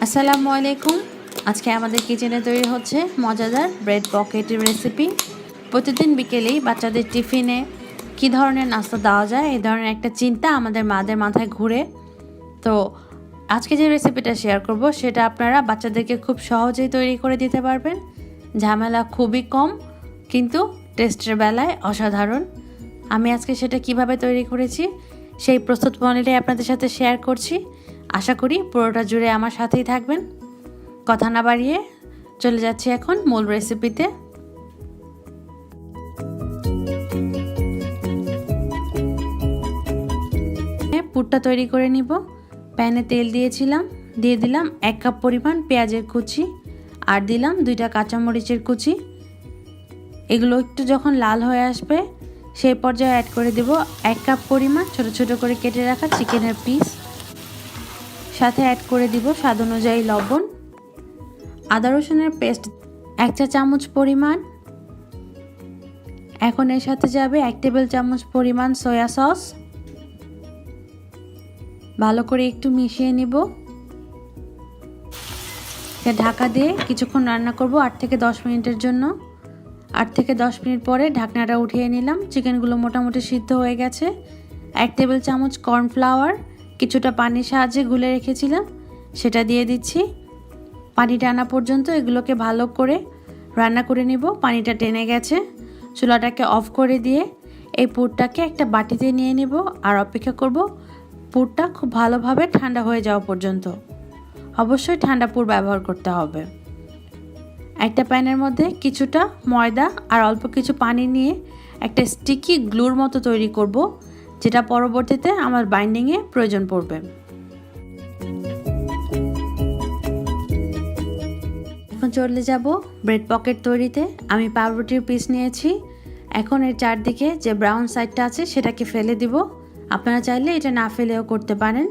আসসালামু আলাইকুম। আজকে আমাদের কিচেনে তৈরি হচ্ছে মজাদার ব্রেড পকেটের রেসিপি। প্রতিদিন বিকেলেই বাচ্চাদের টিফিনে কী ধরনের নাস্তা দেওয়া যায় এই ধরনের একটা চিন্তা আমাদের মাদের মাথায় ঘুরে। তো আজকে যে রেসিপিটা শেয়ার করব সেটা আপনারা বাচ্চাদেরকে খুব সহজেই তৈরি করে দিতে পারবেন। ঝামেলা খুবই কম, কিন্তু টেস্টের বেলায় অসাধারণ। আমি আজকে সেটা কিভাবে তৈরি করেছি সেই প্রস্তুত প্রণালীটাই আপনাদের সাথে শেয়ার করছি। আশা করি পুরোটা জুড়ে আমার সাথেই থাকবেন। কথা না বাড়িয়ে চলে যাচ্ছি এখন মূল রেসিপিতে। পুরটা তৈরি করে নিব। প্যানে তেল দিয়েছিলাম, দিয়ে দিলাম 1 কাপ পরিমাণ পেঁয়াজের কুচি, আর দিলাম 2টা কাঁচামরিচের কুচি। এগুলো একটু যখন লাল হয়ে আসবে সেই পর্যায়ে অ্যাড করে দেব 1 কাপ পরিমাণ ছোট ছোট করে কেটে রাখা চিকেনের পিস। সাথে অ্যাড করে দিব স্বাদ অনুযায়ী লবণ, আদা রসুনের পেস্ট 1 চা চামচ পরিমাণ। এখন এর সাথে যাবে 1 টেবিল চামচ পরিমাণ সয়া সস। ভালো করে একটু মিশিয়ে নিব। ঢাকা দিয়ে কিছুক্ষণ রান্না করব 8 থেকে 10 মিনিটের জন্য। 8 থেকে 10 মিনিট পরে ঢাকনাটা উঠিয়ে নিলাম। চিকেনগুলো মোটামুটি সিদ্ধ হয়ে গেছে। 1 টেবিল চামচ কর্নফ্লাওয়ার কিছুটা পানির সাহায্যে গুলে রেখেছিলাম, সেটা দিয়ে দিচ্ছি। পানি টানা পর্যন্ত এগুলোকে ভালো করে রান্না করে নিব। পানিটা টেনে গেছে। চুলাটাকে অফ করে দিয়ে এই পুরটাকে একটা বাটিতে নিয়ে নিব আর অপেক্ষা করব পুরটা খুব ভালোভাবে ঠান্ডা হয়ে যাওয়া পর্যন্ত। অবশ্যই ঠান্ডা পুর ব্যবহার করতে হবে। একটা প্যানের মধ্যে কিছুটা ময়দা আর অল্প কিছু পানি নিয়ে একটা স্টিকি গ্লুর মতো তৈরি করব, যেটা পরবর্তীতে আমার বাইন্ডিংয়ে প্রয়োজন পড়বে। এখন চলে যাব ব্রেড পকেট তৈরিতে। আমি পাউরুটির পিস নিয়েছি। এখন এর চারদিকে যে ব্রাউন সাইডটা আছে সেটাকে ফেলে দিব। আপনারা চাইলে এটা না ফেলেও করতে পারেন।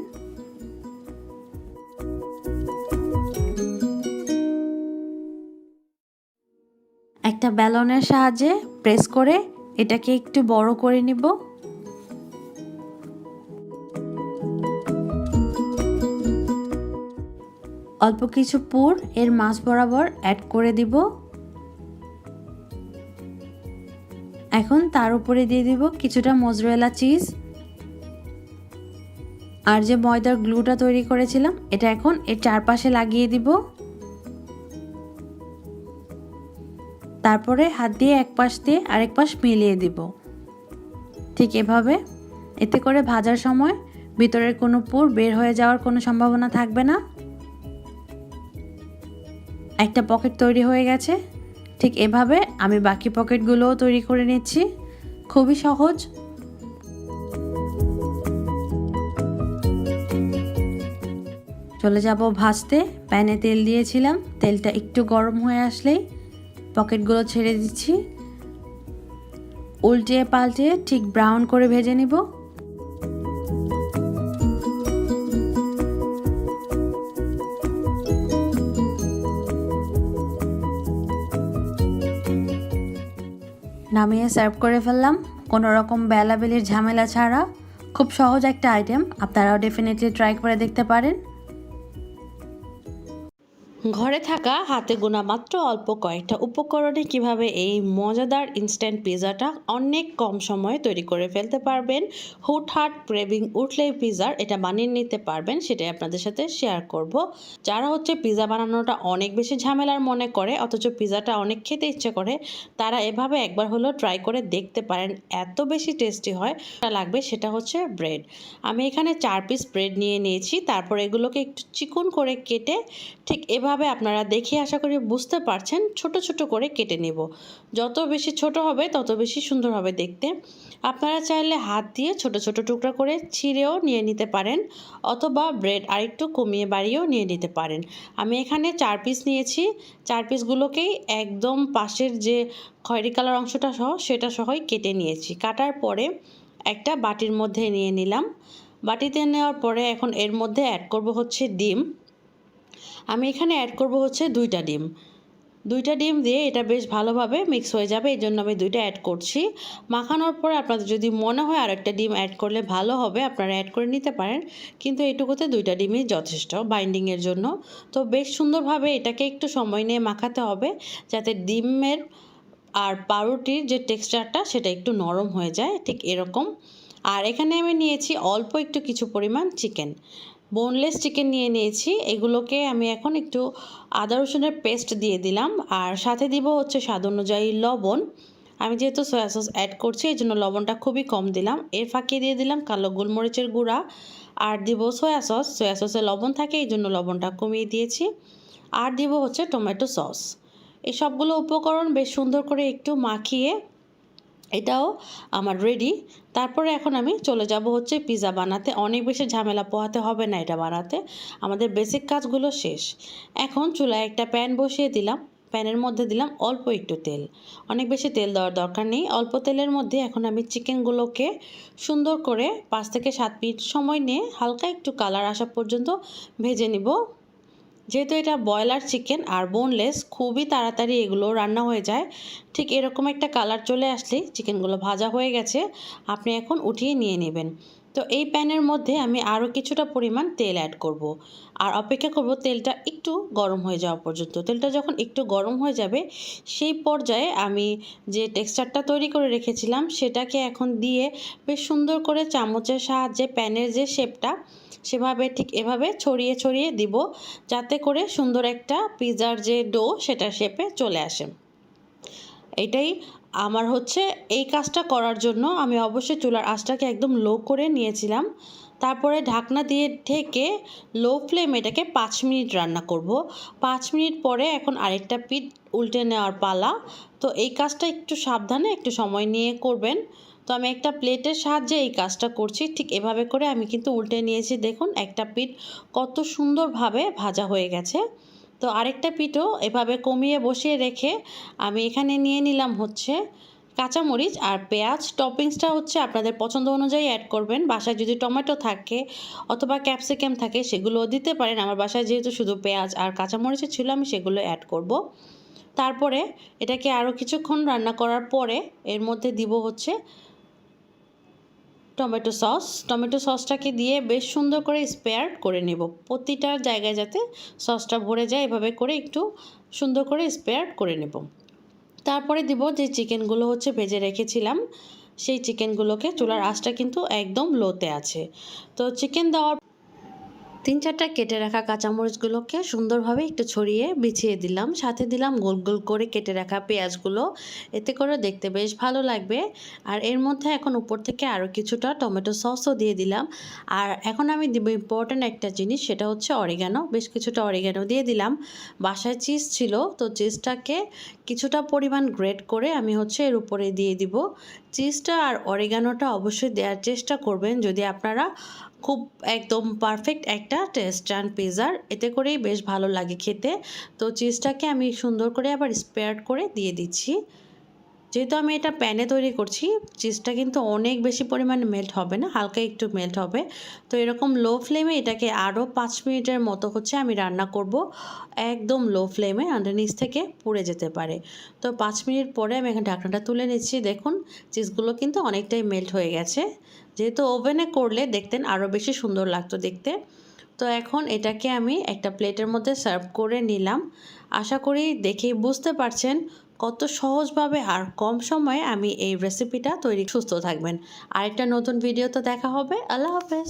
একটা ব্যালনের সাহায্যে প্রেস করে এটাকে একটু বড় করে নিব। অল্প কিছু পুর এর মাঝ বরাবর অ্যাড করে দিব। এখন তার উপরে দিয়ে দিব কিছুটা মোজরেলা চিজ, আর যে ময়দার গ্লুটা তৈরি করেছিলাম এটা এখন এর চারপাশে লাগিয়ে দিব। তারপরে হাত দিয়ে এক পাশ দিয়ে আরেক পাশ মিলিয়ে দিব, ঠিক এভাবে। এতে করে ভাজার সময় ভিতরের কোনো পুর বের হয়ে যাওয়ার কোনো সম্ভাবনা থাকবে না। একটা পকেট তৈরি হয়ে গেছে। ঠিক এভাবে আমি বাকি পকেটগুলোও তৈরি করে নিচ্ছি। খুবই সহজ। চলে যাব ভাজতে। প্যানে তেল দিয়েছিলাম, তেলটা একটু গরম হয়ে আসলেই পকেটগুলো ছেড়ে দিচ্ছি। উল্টিয়ে পাল্টিয়ে ঠিক ব্রাউন করে ভেজে নিব। নামিয়ে সার্ভ করে ফেললাম কোনো রকম বেলাবেলির ঝামেলা ছাড়া। খুব সহজ একটা আইটেম, আপনারাও ডেফিনেটলি ট্রাই করে দেখতে পারেন। ঘরে থাকা হাতে গোনা মাত্র অল্প কয়েকটা উপকরণে কিভাবে এই মজাদার ইনস্ট্যান্ট পিৎজাটা অনেক কম সময়ে তৈরি করে ফেলতে পারবেন, হুটহাট ক্রেভিং উঠলেই পিৎজার এটা বানিয়ে নিতে পারবেন, সেটাই আপনাদের সাথে শেয়ার করব। যারা পিৎজা বানানোটা অনেক বেশি ঝামেলার মনে করে অথচ পিৎজাটা অনেক খেতে ইচ্ছে করে, তারা এভাবে একবার হলেও ট্রাই করে দেখতে পারেন। এত বেশি টেস্টি হয়। লাগবে সেটা হচ্ছে ব্রেড। আমি এখানে 4 পিস ব্রেড নিয়ে নিয়েছি। তারপর এগুলোকে একটু চিকন করে কেটে ঠিক এভাবে আপনারা দেখে আশা করি বুঝতে পারছেন ছোট ছোট করে কেটে নেব। যত বেশি ছোট হবে তত বেশি সুন্দর হবে দেখতে। আপনারা চাইলে হাত দিয়ে ছোট ছোট টুকরা করে ছিঁড়েও নিয়ে নিতে পারেন, অথবা ব্রেড আরেকটু কমিয়ে বাড়িয়েও নিয়ে নিতে পারেন। আমি এখানে 4 পিস নিয়েছি। 4 পিসগুলোকেই একদম পাশের যে খয়েরি কালার অংশটা সহ সেটা সহই কেটে নিয়েছি। কাটার পরে একটা বাটির মধ্যে নিয়ে নিলাম। বাটিতে নেওয়ার পরে এখন এর মধ্যে অ্যাড করব হচ্ছে ডিম। আমি এখানে অ্যাড করব হচ্ছে 2টা ডিম। 2টা ডিম দিয়ে এটা বেশ ভালোভাবে মিক্স হয়ে যাবে, এই জন্য আমি 2টা অ্যাড করছি। মাখানোর পরে আপনাদের যদি মনে হয় আরেকটা ডিম অ্যাড করলে ভালো হবে, আপনারা অ্যাড করে নিতে পারেন, কিন্তু এটুকুতে 2টা ডিমই যথেষ্ট বাইন্ডিংয়ের জন্য। তো বেশ সুন্দরভাবে এটাকে একটু সময় নিয়ে মাখাতে হবে, যাতে ডিমের আর পাউরুটির যে টেক্সচারটা সেটা একটু নরম হয়ে যায়, ঠিক এরকম। আর এখানে আমি নিয়েছি অল্প একটু কিছু পরিমাণ চিকেন, বোনলেস চিকেন নিয়ে নিয়েছি। এগুলোকে আমি এখন একটু আদা রসুনের পেস্ট দিয়ে দিলাম, আর সাথে দিব হচ্ছে স্বাদ অনুযায়ী লবণ। আমি যেহেতু সয়া সস অ্যাড করছি এই জন্য লবণটা খুবই কম দিলাম। এর ফাঁকে দিয়ে দিলাম কালো গোলমরিচের গুঁড়া, আর দিব সয়া সস। সয়া সসে লবণ থাকে এই জন্য লবণটা কমিয়ে দিয়েছি। আর দিব হচ্ছে টমেটো সস। এই সবগুলো উপকরণ বেশ সুন্দর করে একটু মাখিয়ে এটাও আমার রেডি। তারপরে এখন আমি চলে যাব হচ্ছে পিৎজা বানাতে। অনেক বেশি ঝামেলা পোহাতে হবে না এটা বানাতে, আমাদের বেসিক কাজগুলো শেষ। এখন চুলায় একটা প্যান বসিয়ে দিলাম, প্যানের মধ্যে দিলাম অল্প একটু তেল। অনেক বেশি তেল দেওয়ার দরকার নেই, অল্প তেলের মধ্যে এখন আমি চিকেনগুলোকে সুন্দর করে 5 থেকে 7 মিনিট সময় নিয়ে হালকা একটু কালার আসা পর্যন্ত ভেজে নিব। যেহেতু এটা ব্রয়লার চিকেন আর বোনলেস, খুবই তাড়াতাড়ি এগুলো রান্না হয়ে যায়। ঠিক এরকম একটা কালার চলে আসলেই চিকেনগুলো ভাজা হয়ে গেছে, আপনি এখন উঠিয়ে নিয়ে নেবেন। তো এই প্যানের মধ্যে আমি আরও কিছুটা পরিমাণ তেল অ্যাড করব, আর অপেক্ষা করব তেলটা একটু গরম হয়ে যাওয়া পর্যন্ত। তেলটা যখন একটু গরম হয়ে যাবে সেই পর্যায়ে আমি যে টেক্সচারটা তৈরি করে রেখেছিলাম সেটাকে এখন দিয়ে বেশ সুন্দর করে চামচের সাহায্যে প্যানের যে শেপটা সেভাবে ঠিক এভাবে ছড়িয়ে ছড়িয়ে দিব, যাতে করে সুন্দর একটা পিৎজার যে ডো সেটা শেপে চলে আসে। এটাই আমার হচ্ছে এই কাজটা করার জন্য আমি অবশ্যই চুলার আঁচটাকে একদম লো করে নিয়েছিলাম। তারপরে ঢাকনা দিয়ে ঢেকে লো ফ্লেম এটাকে 5 মিনিট রান্না করব। 5 মিনিট পরে এখন আরেকটা পিঠ উল্টে নেওয়ার পালা। তো এই কাজটা একটু সাবধানে একটু সময় নিয়ে করবেন। তো আমি একটা প্লেটের সাহায্যে এই কাজটা করছি, ঠিক এভাবে করে আমি কিন্তু উল্টে নিয়েছি। দেখুন একটা পিঠ কত সুন্দরভাবে ভাজা হয়ে গেছে। তো আরেকটা পিঠও এভাবে কমিয়ে বসিয়ে রেখে আমি এখানে নিয়ে নিলাম হচ্ছে কাঁচামরিচ আর পেঁয়াজ। টপিংসটা হচ্ছে আপনাদের পছন্দ অনুযায়ী অ্যাড করবেন। বাসায় যদি টমেটো থাকে অথবা ক্যাপসিকাম থাকে সেগুলোও দিতে পারেন। আমার বাসায় যেহেতু শুধু পেঁয়াজ আর কাঁচামরিচ ছিল আমি সেগুলো অ্যাড করব। তারপরে এটাকে আরও কিছুক্ষণ রান্না করার পরে এর মধ্যে দিব হচ্ছে টমেটো সস। টমেটো সসটাকে দিয়ে বেশ সুন্দর করে স্প্রেড করে নেব, প্রতিটা জায়গায় যাতে সসটা ভরে যায় এভাবে করে একটু সুন্দর করে স্প্রেড করে নেব। তারপরে দিব যে চিকেনগুলো হচ্ছে ভেজে রেখেছিলাম, সেই চিকেনগুলোকে, চুলার আঁচটা কিন্তু একদম লোতে আছে। তো চিকেন দেওয়ার 3-4টা কেটে রাখা কাঁচামরিচগুলোকে সুন্দরভাবে একটু ছড়িয়ে বিছিয়ে দিলাম, সাথে দিলাম গোল গোল করে কেটে রাখা পেঁয়াজগুলো, এতে করে দেখতে বেশ ভালো লাগবে। আর এর মধ্যে এখন উপর থেকে আরও কিছুটা টমেটো সসও দিয়ে দিলাম। আর এখন আমি দিব ইম্পর্ট্যান্ট একটা জিনিস, সেটা হচ্ছে অরিগানো। বেশ কিছুটা অরিগানো দিয়ে দিলাম। বাসায় চিজ ছিল, তো চিজটাকে কিছুটা পরিমাণ গ্রেট করে আমি হচ্ছে এর উপরে দিয়ে দিব। চিজটা আর অরিগানোটা অবশ্যই দেওয়ার চেষ্টা করবেন যদি আপনারা খুব একদম পারফেক্ট একটা টেস্ট চান পিৎজার, এতে করেই বেশ ভালো লাগে খেতে। তো চিজটাকে আমি সুন্দর করে আবার স্প্রেড করে দিয়ে দিচ্ছি। যেহেতু আমি এটা প্যানে তৈরি করছি, চিজটা কিন্তু অনেক বেশি পরিমাণে মেল্ট হবে না, হালকা একটু মেল্ট হবে। তো এরকম লো ফ্লেমে এটাকে আরও 5 মিনিটের মতো হচ্ছে আমি রান্না করব, একদম লো ফ্লেমে, নিচ থেকে পুড়ে যেতে পারে। তো 5 মিনিট পরে আমি এখন ঢাকনাটা তুলে নিচ্ছি। দেখুন চিজগুলো কিন্তু অনেকটাই মেল্ট হয়ে গেছে। যেহেতু ওভেনে করলে দেখতেন আরও বেশি সুন্দর লাগতো দেখতে। তো এখন এটাকে আমি একটা প্লেটের মধ্যে সার্ভ করে নিলাম। আশা করি দেখেই বুঝতে পারছেন কত সহজভাবে আর কম সময়ে আমি এই রেসিপিটা তৈরি। সুস্থ থাকবেন, আরেকটা নতুন ভিডিওতে দেখা হবে। আল্লাহ হাফেজ।